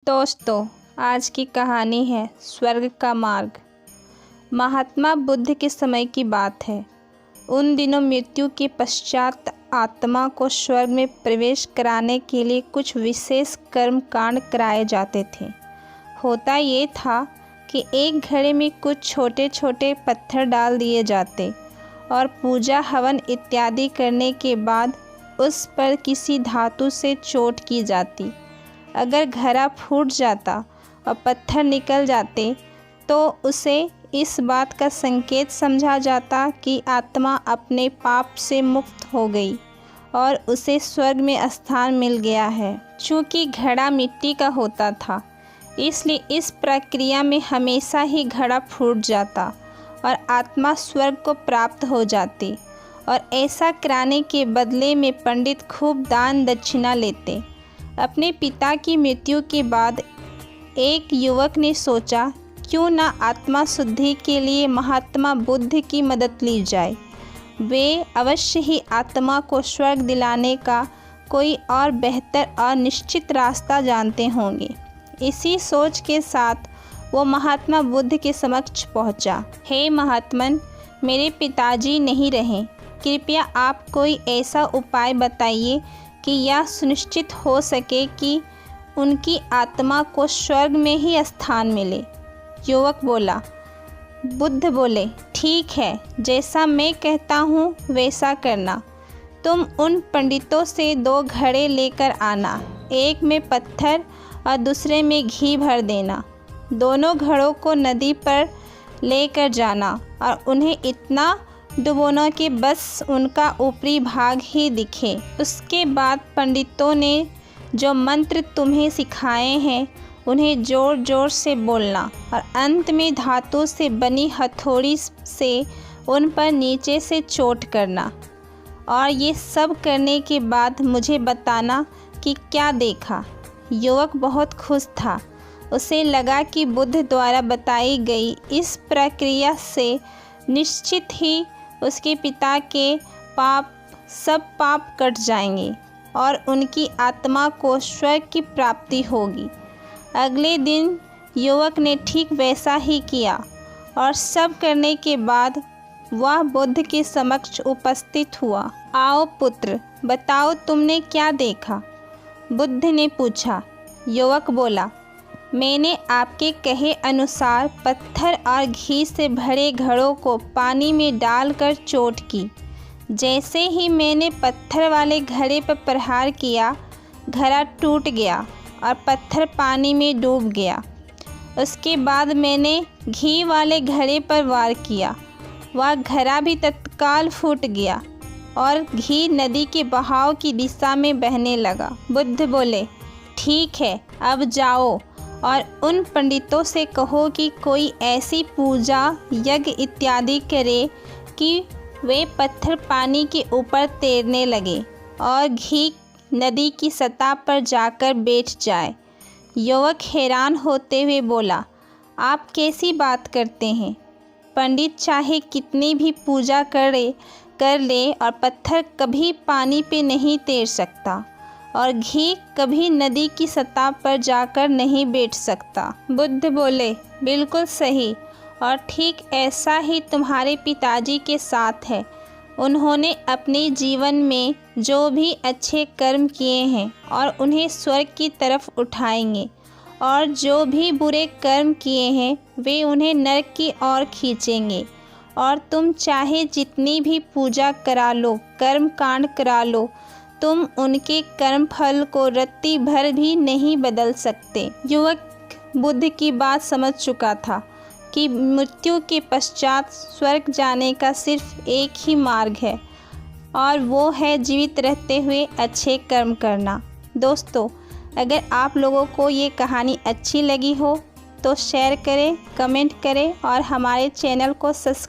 दोस्तों, आज की कहानी है स्वर्ग का मार्ग। महात्मा बुद्ध के समय की बात है। उन दिनों मृत्यु के पश्चात आत्मा को स्वर्ग में प्रवेश कराने के लिए कुछ विशेष कर्म कांड कराए जाते थे। होता ये था कि एक घड़े में कुछ छोटे छोटे पत्थर डाल दिए जाते और पूजा हवन इत्यादि करने के बाद उस पर किसी धातु से चोट की जाती। अगर घड़ा फूट जाता और पत्थर निकल जाते तो उसे इस बात का संकेत समझा जाता कि आत्मा अपने पाप से मुक्त हो गई और उसे स्वर्ग में स्थान मिल गया है। चूँकि घड़ा मिट्टी का होता था, इसलिए इस प्रक्रिया में हमेशा ही घड़ा फूट जाता और आत्मा स्वर्ग को प्राप्त हो जाती। और ऐसा कराने के बदले में पंडित खूब दान दक्षिणा लेते। अपने पिता की मृत्यु के बाद एक युवक ने सोचा, क्यों ना आत्मा शुद्धि के लिए महात्मा बुद्ध की मदद ली जाए। वे अवश्य ही आत्मा को स्वर्ग दिलाने का कोई और बेहतर और निश्चित रास्ता जानते होंगे। इसी सोच के साथ वो महात्मा बुद्ध के समक्ष पहुंचा। हे महात्मन, मेरे पिताजी नहीं रहे, कृपया आप कोई ऐसा उपाय बताइए कि यह सुनिश्चित हो सके कि उनकी आत्मा को स्वर्ग में ही स्थान मिले। युवक बोला। बुद्ध बोले, ठीक है, जैसा मैं कहता हूँ वैसा करना। तुम उन पंडितों से 2 घड़े लेकर आना, एक में पत्थर और दूसरे में घी भर देना। दोनों घड़ों को नदी पर लेकर जाना और उन्हें इतना डुबोना कि बस उनका ऊपरी भाग ही दिखे। उसके बाद पंडितों ने जो मंत्र तुम्हें सिखाए हैं उन्हें ज़ोर ज़ोर से बोलना और अंत में धातु से बनी हथौड़ी से उन पर नीचे से चोट करना। और ये सब करने के बाद मुझे बताना कि क्या देखा। युवक बहुत खुश था। उसे लगा कि बुद्ध द्वारा बताई गई इस प्रक्रिया से निश्चित ही उसके पिता के सब पाप कट जाएंगे और उनकी आत्मा को स्वर्ग की प्राप्ति होगी। अगले दिन युवक ने ठीक वैसा ही किया और सब करने के बाद वह बुद्ध के समक्ष उपस्थित हुआ। आओ पुत्र, बताओ तुमने क्या देखा? बुद्ध ने पूछा। युवक बोला, मैंने आपके कहे अनुसार पत्थर और घी से भरे घड़ों को पानी में डालकर चोट की। जैसे ही मैंने पत्थर वाले घड़े पर प्रहार किया, घड़ा टूट गया और पत्थर पानी में डूब गया। उसके बाद मैंने घी वाले घड़े पर वार किया, वह घड़ा भी तत्काल फूट गया और घी नदी के बहाव की दिशा में बहने लगा। बुद्ध बोले, ठीक है, अब जाओ और उन पंडितों से कहो कि कोई ऐसी पूजा यज्ञ इत्यादि करे कि वे पत्थर पानी के ऊपर तैरने लगे और घी नदी की सतह पर जाकर बैठ जाए। युवक हैरान होते हुए बोला, आप कैसी बात करते हैं? पंडित चाहे कितनी भी पूजा कर ले और पत्थर कभी पानी पे नहीं तैर सकता और घी कभी नदी की सतह पर जाकर नहीं बैठ सकता। बुद्ध बोले, बिल्कुल सही, और ठीक ऐसा ही तुम्हारे पिताजी के साथ है। उन्होंने अपने जीवन में जो भी अच्छे कर्म किए हैं और उन्हें स्वर्ग की तरफ उठाएंगे, और जो भी बुरे कर्म किए हैं वे उन्हें नरक की ओर खींचेंगे। और तुम चाहे जितनी भी पूजा करा लो, कर्म कांड करा लो, तुम उनके कर्म फल को रत्ती भर भी नहीं बदल सकते। युवक बुद्ध की बात समझ चुका था कि मृत्यु के पश्चात स्वर्ग जाने का सिर्फ एक ही मार्ग है और वो है जीवित रहते हुए अच्छे कर्म करना। दोस्तों, अगर आप लोगों को ये कहानी अच्छी लगी हो तो शेयर करें, कमेंट करें और हमारे चैनल को सब्सक्राइब